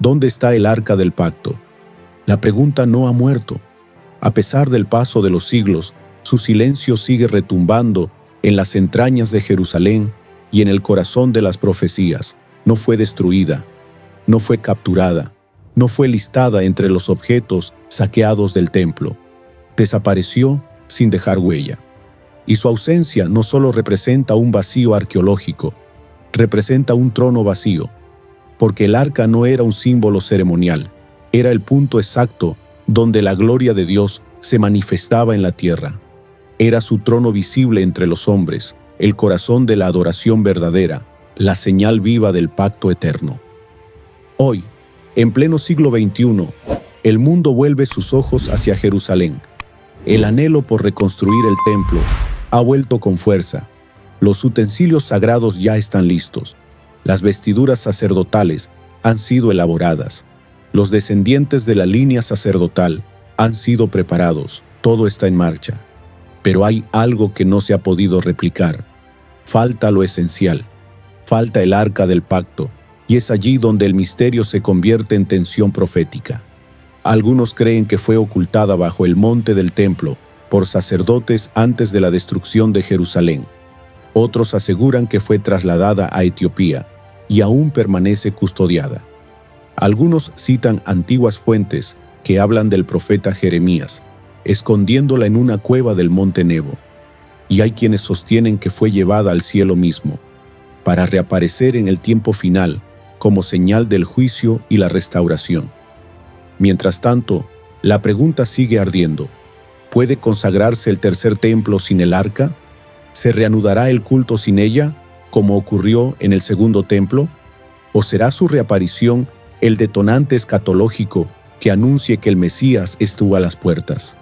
¿Dónde está el arca del pacto? La pregunta no ha muerto. A pesar del paso de los siglos, su silencio sigue retumbando en las entrañas de Jerusalén y en el corazón de las profecías. No fue destruida, no fue capturada, no fue listada entre los objetos saqueados del templo. Desapareció sin dejar huella. Y su ausencia no solo representa un vacío arqueológico, representa un trono vacío, porque el arca no era un símbolo ceremonial, era el punto exacto donde la gloria de Dios se manifestaba en la tierra. Era su trono visible entre los hombres, el corazón de la adoración verdadera, la señal viva del pacto eterno. Hoy, en pleno siglo XXI, el mundo vuelve sus ojos hacia Jerusalén. El anhelo por reconstruir el templo ha vuelto con fuerza. Los utensilios sagrados ya están listos. Las vestiduras sacerdotales han sido elaboradas. Los descendientes de la línea sacerdotal han sido preparados. Todo está en marcha. Pero hay algo que no se ha podido replicar. Falta lo esencial. Falta el arca del pacto. Y es allí donde el misterio se convierte en tensión profética. Algunos creen que fue ocultada bajo el monte del templo por sacerdotes antes de la destrucción de Jerusalén. Otros aseguran que fue trasladada a Etiopía y aún permanece custodiada. Algunos citan antiguas fuentes que hablan del profeta Jeremías, escondiéndola en una cueva del monte Nebo. Y hay quienes sostienen que fue llevada al cielo mismo, para reaparecer en el tiempo final como señal del juicio y la restauración. Mientras tanto, la pregunta sigue ardiendo. ¿Puede consagrarse el tercer templo sin el arca? ¿Se reanudará el culto sin ella, como ocurrió en el segundo templo? ¿O será su reaparición el detonante escatológico que anuncie que el Mesías estuvo a las puertas?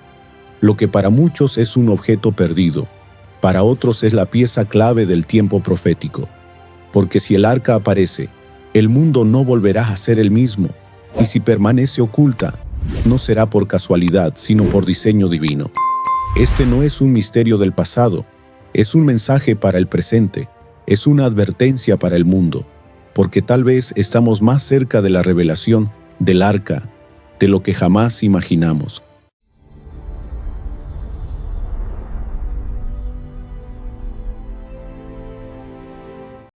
Lo que para muchos es un objeto perdido, para otros es la pieza clave del tiempo profético. Porque si el arca aparece, el mundo no volverá a ser el mismo, y si permanece oculta, no será por casualidad, sino por diseño divino. Este no es un misterio del pasado, es un mensaje para el presente, es una advertencia para el mundo, porque tal vez estamos más cerca de la revelación del arca de lo que jamás imaginamos.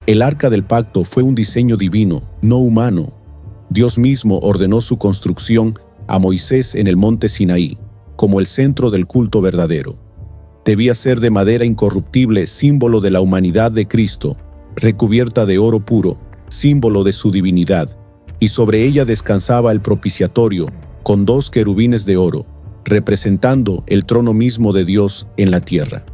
El arca del pacto fue un diseño divino, no humano. Dios mismo ordenó su construcción a Moisés en el monte Sinaí, como el centro del culto verdadero. Debía ser de madera incorruptible, símbolo de la humanidad de Cristo, recubierta de oro puro, símbolo de su divinidad, y sobre ella descansaba el propiciatorio, con 2 querubines de oro, representando el trono mismo de Dios en la tierra.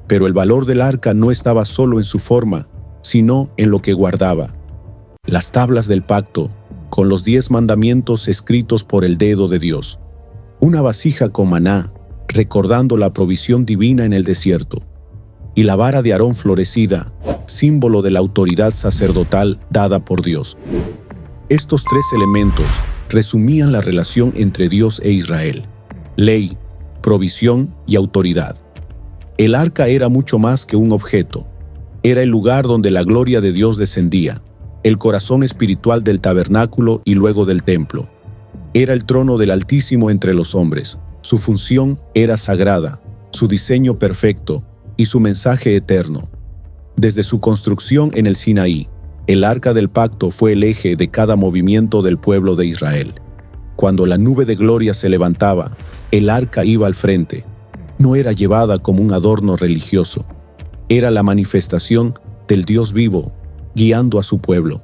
Pero el valor del arca no estaba solo en su forma, sino en lo que guardaba. Las tablas del pacto, con los 10 mandamientos escritos por el dedo de Dios. Una vasija con maná, recordando la provisión divina en el desierto. Y la vara de Aarón florecida, símbolo de la autoridad sacerdotal dada por Dios. Estos 3 elementos resumían la relación entre Dios e Israel: ley, provisión y autoridad. El arca era mucho más que un objeto. Era el lugar donde la gloria de Dios descendía, el corazón espiritual del tabernáculo y luego del templo. Era el trono del Altísimo entre los hombres. Su función era sagrada, su diseño perfecto y su mensaje eterno. Desde su construcción en el Sinaí, el arca del pacto fue el eje de cada movimiento del pueblo de Israel. Cuando la nube de gloria se levantaba, el arca iba al frente. No era llevada como un adorno religioso. Era la manifestación del Dios vivo, guiando a su pueblo.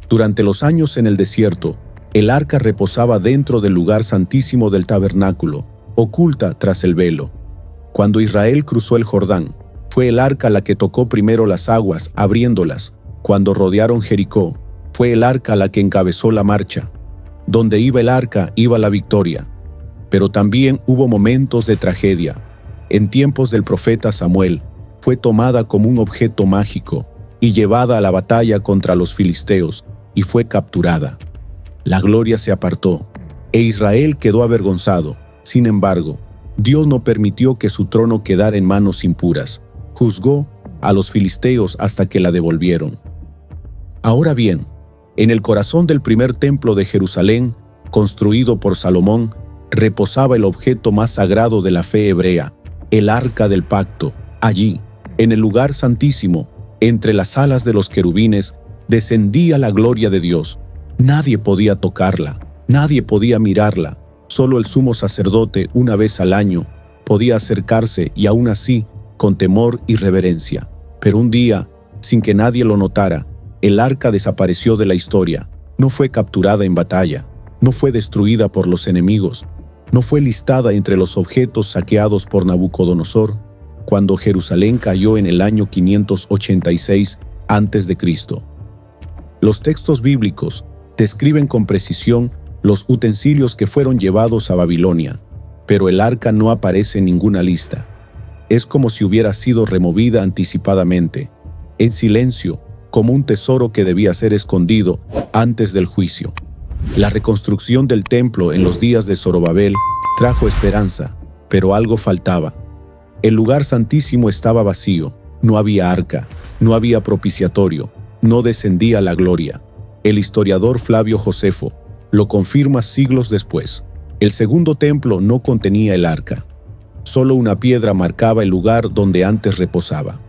Durante los años en el desierto, el arca reposaba dentro del lugar santísimo del tabernáculo, oculta tras el velo. Cuando Israel cruzó el Jordán, fue el arca la que tocó primero las aguas, abriéndolas. Cuando rodearon Jericó, fue el arca la que encabezó la marcha. Donde iba el arca, iba la victoria. Pero también hubo momentos de tragedia. En tiempos del profeta Samuel, fue tomada como un objeto mágico y llevada a la batalla contra los filisteos, y fue capturada. La gloria se apartó, e Israel quedó avergonzado. Sin embargo, Dios no permitió que su trono quedara en manos impuras. Juzgó a los filisteos hasta que la devolvieron. Ahora bien, En el corazón del primer templo de Jerusalén, construido por Salomón, reposaba el objeto más sagrado de la fe hebrea, el Arca del Pacto. Allí, en el lugar santísimo, entre las alas de los querubines, descendía la gloria de Dios. Nadie podía tocarla, nadie podía mirarla. Solo el sumo sacerdote, una vez al año, podía acercarse, y aún así, con temor y reverencia. Pero un día, sin que nadie lo notara, el arca desapareció de la historia. No fue capturada en batalla, no fue destruida por los enemigos, no fue listada entre los objetos saqueados por Nabucodonosor cuando Jerusalén cayó en el año 586 a.C. Los textos bíblicos describen con precisión los utensilios que fueron llevados a Babilonia, pero el arca no aparece en ninguna lista. Es como si hubiera sido removida anticipadamente, en silencio, como un tesoro que debía ser escondido antes del juicio. La reconstrucción del templo en los días de Zorobabel trajo esperanza, pero algo faltaba. El lugar santísimo estaba vacío, no había arca, no había propiciatorio, no descendía la gloria. El historiador Flavio Josefo lo confirma siglos después. El segundo templo no contenía el arca. Solo una piedra marcaba el lugar donde antes reposaba.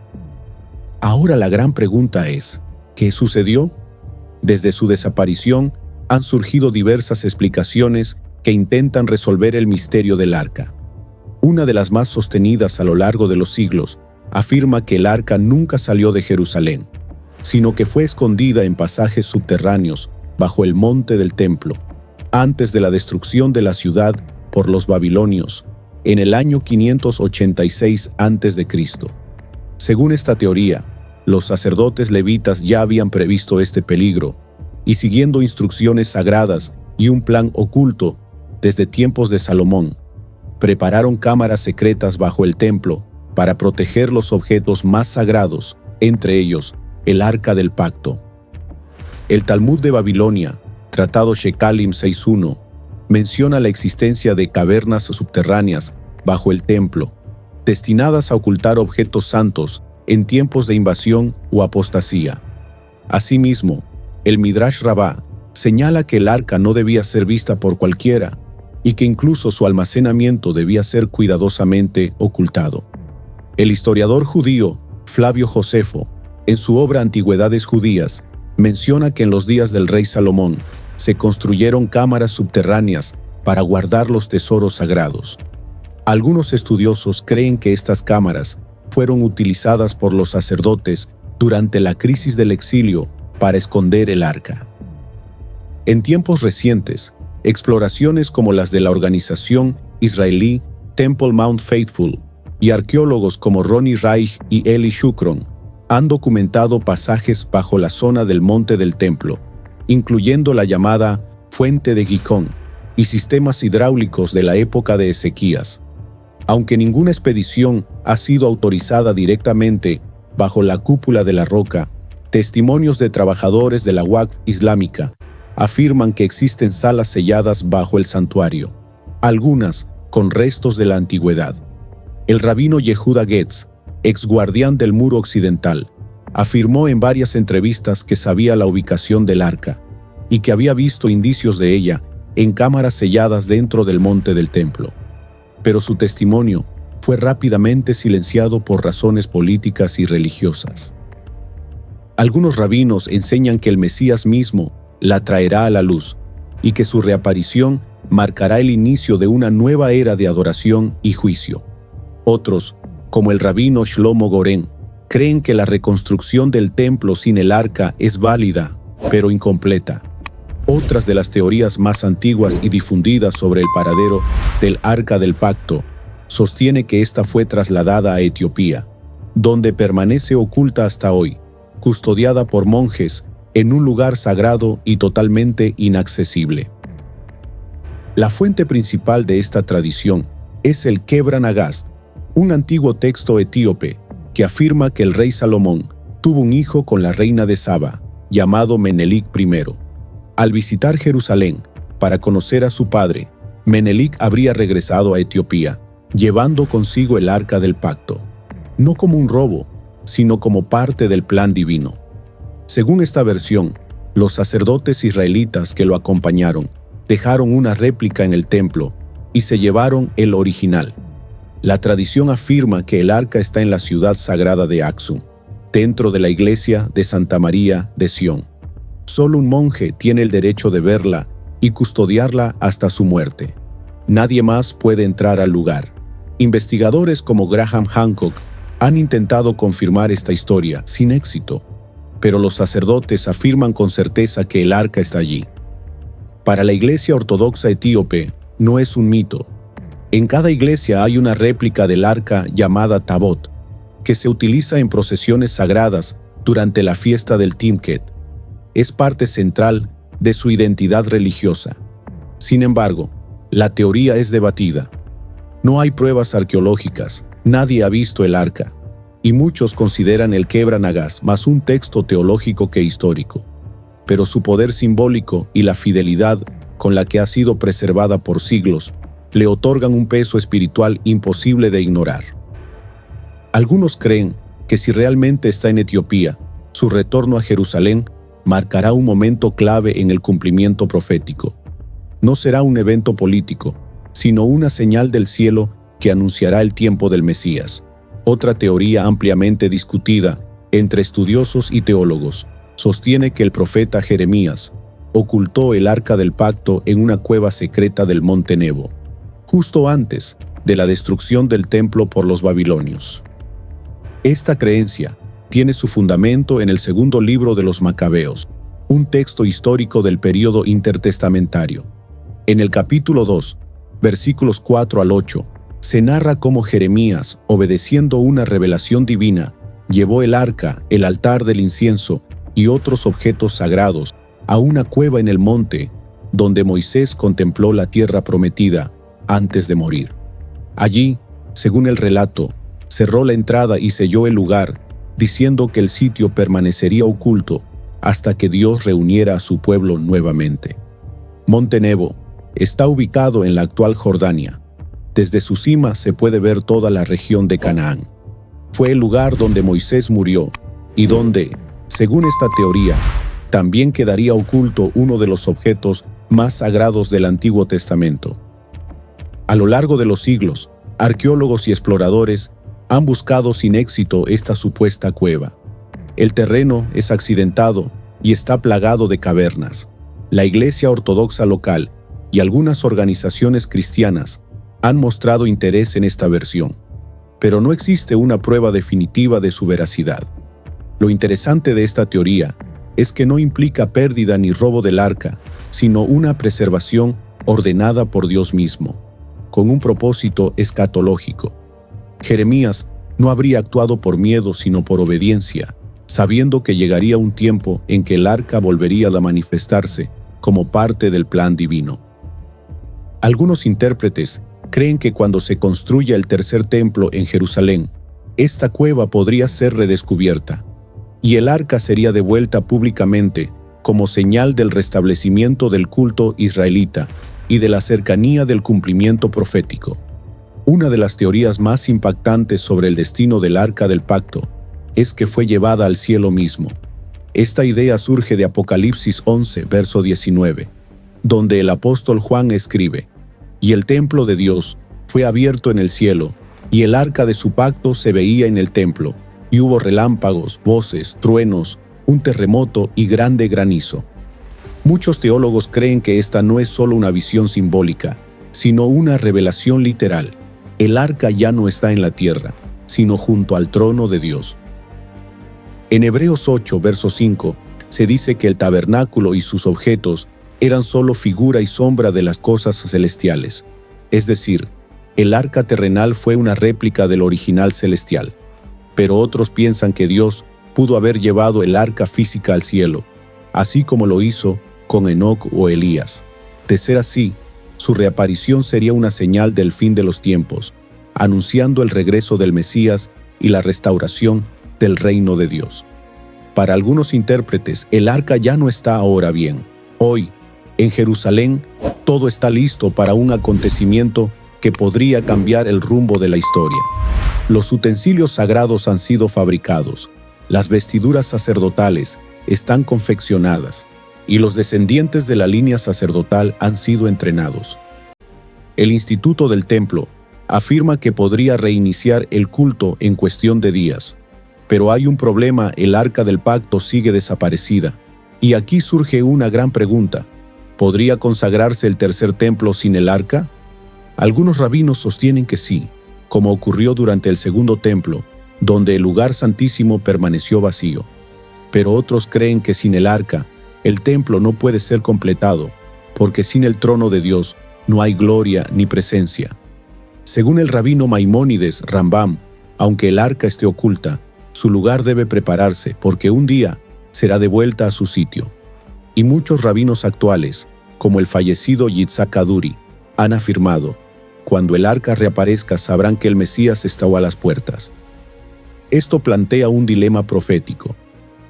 Ahora la gran pregunta es, ¿qué sucedió? Desde su desaparición han surgido diversas explicaciones que intentan resolver el misterio del arca. Una de las más sostenidas a lo largo de los siglos afirma que el arca nunca salió de Jerusalén, sino que fue escondida en pasajes subterráneos bajo el monte del templo, antes de la destrucción de la ciudad por los babilonios, en el año 586 a.C. Según esta teoría, los sacerdotes levitas ya habían previsto este peligro, y siguiendo instrucciones sagradas y un plan oculto desde tiempos de Salomón, prepararon cámaras secretas bajo el templo para proteger los objetos más sagrados, entre ellos el Arca del Pacto. El Talmud de Babilonia, Tratado Shekalim 6.1, menciona la existencia de cavernas subterráneas bajo el templo, destinadas a ocultar objetos santos en tiempos de invasión o apostasía. Asimismo, el Midrash Rabbah señala que el arca no debía ser vista por cualquiera y que incluso su almacenamiento debía ser cuidadosamente ocultado. El historiador judío Flavio Josefo, en su obra Antigüedades Judías, menciona que en los días del rey Salomón se construyeron cámaras subterráneas para guardar los tesoros sagrados. Algunos estudiosos creen que estas cámaras fueron utilizadas por los sacerdotes durante la crisis del exilio para esconder el arca. En tiempos recientes, exploraciones como las de la organización israelí Temple Mount Faithful y arqueólogos como Ronnie Reich y Eli Shukron han documentado pasajes bajo la zona del monte del templo, incluyendo la llamada Fuente de Gijón y sistemas hidráulicos de la época de Ezequías. Aunque ninguna expedición ha sido autorizada directamente bajo la cúpula de la roca, testimonios de trabajadores de la Waqf islámica afirman que existen salas selladas bajo el santuario, algunas con restos de la antigüedad. El rabino Yehuda Getz, ex guardián del muro occidental, afirmó en varias entrevistas que sabía la ubicación del arca y que había visto indicios de ella en cámaras selladas dentro del monte del templo. Pero su testimonio fue rápidamente silenciado por razones políticas y religiosas. Algunos rabinos enseñan que el Mesías mismo la traerá a la luz y que su reaparición marcará el inicio de una nueva era de adoración y juicio. Otros, como el rabino Shlomo Goren, creen que la reconstrucción del templo sin el arca es válida, pero incompleta. Otras de las teorías más antiguas y difundidas sobre el paradero del Arca del Pacto sostiene que ésta fue trasladada a Etiopía, donde permanece oculta hasta hoy, custodiada por monjes en un lugar sagrado y totalmente inaccesible. La fuente principal de esta tradición es el Kebra Nagast, un antiguo texto etíope que afirma que el rey Salomón tuvo un hijo con la reina de Saba, llamado Menelik I. Al visitar Jerusalén para conocer a su padre, Menelik habría regresado a Etiopía, llevando consigo el Arca del Pacto, no como un robo, sino como parte del plan divino. Según esta versión, Los sacerdotes israelitas que lo acompañaron dejaron una réplica en el templo y se llevaron el original. La tradición afirma que el arca está en la ciudad sagrada de Axum, dentro de la iglesia de Santa María de Sión. Solo un monje tiene el derecho de verla y custodiarla hasta su muerte. Nadie más puede entrar al lugar. Investigadores como Graham Hancock han intentado confirmar esta historia sin éxito, pero los sacerdotes afirman con certeza que el arca está allí. Para la Iglesia Ortodoxa Etíope no es un mito. En cada iglesia hay una réplica del arca llamada Tabot, que se utiliza en procesiones sagradas durante la fiesta del Timket. Es parte central de su identidad religiosa. Sin embargo, la teoría es debatida. No hay pruebas arqueológicas, nadie ha visto el arca, y muchos consideran el Kebra Nagás más un texto teológico que histórico. Pero su poder simbólico y la fidelidad con la que ha sido preservada por siglos le otorgan un peso espiritual imposible de ignorar. Algunos creen que si realmente está en Etiopía, su retorno a Jerusalén marcará un momento clave en el cumplimiento profético. No será un evento político, sino una señal del cielo que anunciará el tiempo del Mesías. Otra teoría ampliamente discutida entre estudiosos y teólogos sostiene que el profeta Jeremías ocultó el arca del pacto en una cueva secreta del monte Nebo, justo antes de la destrucción del templo por los babilonios. Esta creencia tiene su fundamento en el segundo libro de los Macabeos, un texto histórico del período intertestamentario. En el capítulo 2, versículos 4 al 8, se narra cómo Jeremías, obedeciendo una revelación divina, llevó el arca, el altar del incienso y otros objetos sagrados a una cueva en el monte, donde Moisés contempló la tierra prometida antes de morir. Allí, según el relato, cerró la entrada y selló el lugar, diciendo que el sitio permanecería oculto hasta que Dios reuniera a su pueblo nuevamente. Monte Nebo está ubicado en la actual Jordania. Desde su cima se puede ver toda la región de Canaán. Fue el lugar donde Moisés murió y donde, según esta teoría, también quedaría oculto uno de los objetos más sagrados del Antiguo Testamento. A lo largo de los siglos, arqueólogos y exploradores han buscado sin éxito esta supuesta cueva. El terreno es accidentado y está plagado de cavernas. La Iglesia Ortodoxa local y algunas organizaciones cristianas han mostrado interés en esta versión, pero no existe una prueba definitiva de su veracidad. Lo interesante de esta teoría es que no implica pérdida ni robo del arca, sino una preservación ordenada por Dios mismo, con un propósito escatológico. Jeremías no habría actuado por miedo, sino por obediencia, sabiendo que llegaría un tiempo en que el arca volvería a manifestarse como parte del plan divino. Algunos intérpretes creen que cuando se construya el tercer templo en Jerusalén, esta cueva podría ser redescubierta, y el arca sería devuelta públicamente como señal del restablecimiento del culto israelita y de la cercanía del cumplimiento profético. Una de las teorías más impactantes sobre el destino del arca del pacto es que fue llevada al cielo mismo. Esta idea surge de Apocalipsis 11, verso 19, donde el apóstol Juan escribe: «Y el templo de Dios fue abierto en el cielo, y el arca de su pacto se veía en el templo, y hubo relámpagos, voces, truenos, un terremoto y grande granizo». Muchos teólogos creen que esta no es solo una visión simbólica, sino una revelación literal. El arca ya no está en la tierra, sino junto al trono de Dios. En Hebreos 8, verso 5, se dice que el tabernáculo y sus objetos eran solo figura y sombra de las cosas celestiales. Es decir, el arca terrenal fue una réplica del original celestial. Pero otros piensan que Dios pudo haber llevado el arca física al cielo, así como lo hizo con Enoc o Elías. De ser así, su reaparición sería una señal del fin de los tiempos, anunciando el regreso del Mesías y la restauración del reino de Dios. Para algunos intérpretes, el arca ya no está ahora bien. Hoy, en Jerusalén, todo está listo para un acontecimiento que podría cambiar el rumbo de la historia. Los utensilios sagrados han sido fabricados, las vestiduras sacerdotales están confeccionadas y los descendientes de la línea sacerdotal han sido entrenados. El Instituto del Templo afirma que podría reiniciar el culto en cuestión de días, pero hay un problema: el Arca del Pacto sigue desaparecida. Y aquí surge una gran pregunta: ¿podría consagrarse el tercer templo sin el Arca? Algunos rabinos sostienen que sí, como ocurrió durante el segundo templo, donde el lugar santísimo permaneció vacío. Pero otros creen que sin el Arca, el templo no puede ser completado, porque sin el trono de Dios no hay gloria ni presencia. Según el rabino Maimónides Rambam, aunque el Arca esté oculta, su lugar debe prepararse, porque un día será devuelta a su sitio. Y muchos rabinos actuales, como el fallecido Yitzhak Kaduri, han afirmado: cuando el Arca reaparezca sabrán que el Mesías está a las puertas. Esto plantea un dilema profético.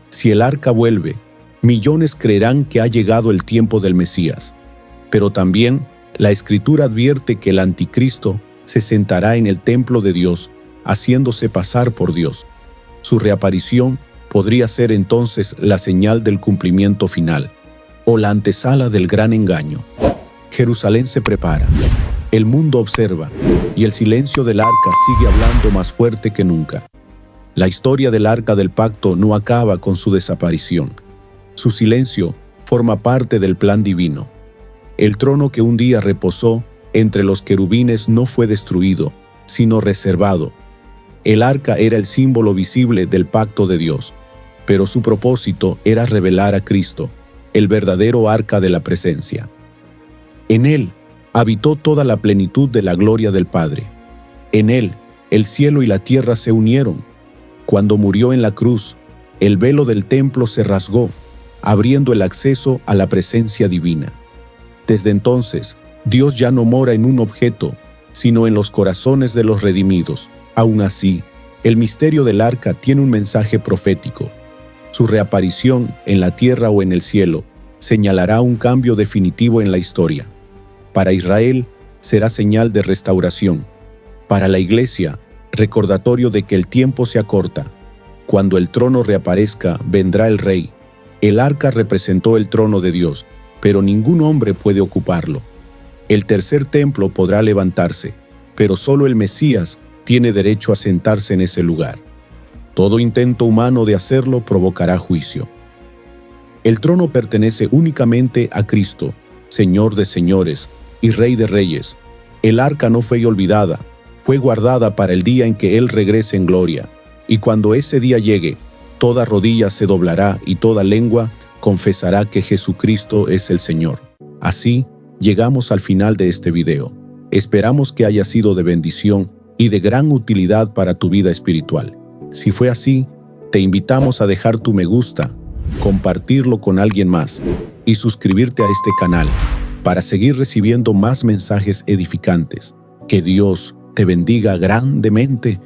Si el Arca vuelve, millones creerán que ha llegado el tiempo del Mesías. Pero también la Escritura advierte que el Anticristo se sentará en el templo de Dios, haciéndose pasar por Dios. Su reaparición podría ser entonces la señal del cumplimiento final, o la antesala del gran engaño. Jerusalén se prepara, el mundo observa, y el silencio del Arca sigue hablando más fuerte que nunca. La historia del Arca del Pacto no acaba con su desaparición. Su silencio forma parte del plan divino. El trono que un día reposó entre los querubines no fue destruido, sino reservado. El Arca era el símbolo visible del pacto de Dios, pero su propósito era revelar a Cristo, el verdadero Arca de la presencia. En él habitó toda la plenitud de la gloria del Padre. En él el cielo y la tierra se unieron. Cuando murió en la cruz, el velo del templo se rasgó, abriendo el acceso a la presencia divina. Desde entonces, Dios ya no mora en un objeto, sino en los corazones de los redimidos. Aún así, el misterio del Arca tiene un mensaje profético. Su reaparición en la tierra o en el cielo señalará un cambio definitivo en la historia. Para Israel será señal de restauración. Para la Iglesia, recordatorio de que el tiempo se acorta. Cuando el trono reaparezca, vendrá el Rey. El Arca representó el trono de Dios, pero ningún hombre puede ocuparlo. El tercer templo podrá levantarse, pero solo el Mesías tiene derecho a sentarse en ese lugar. Todo intento humano de hacerlo provocará juicio. El trono pertenece únicamente a Cristo, Señor de señores y Rey de reyes. El Arca no fue olvidada, fue guardada para el día en que Él regrese en gloria. Y cuando ese día llegue, toda rodilla se doblará y toda lengua confesará que Jesucristo es el Señor. Así, llegamos al final de este video. Esperamos que haya sido de bendición y de gran utilidad para tu vida espiritual. Si fue así, te invitamos a dejar tu me gusta, compartirlo con alguien más y suscribirte a este canal para seguir recibiendo más mensajes edificantes. Que Dios te bendiga grandemente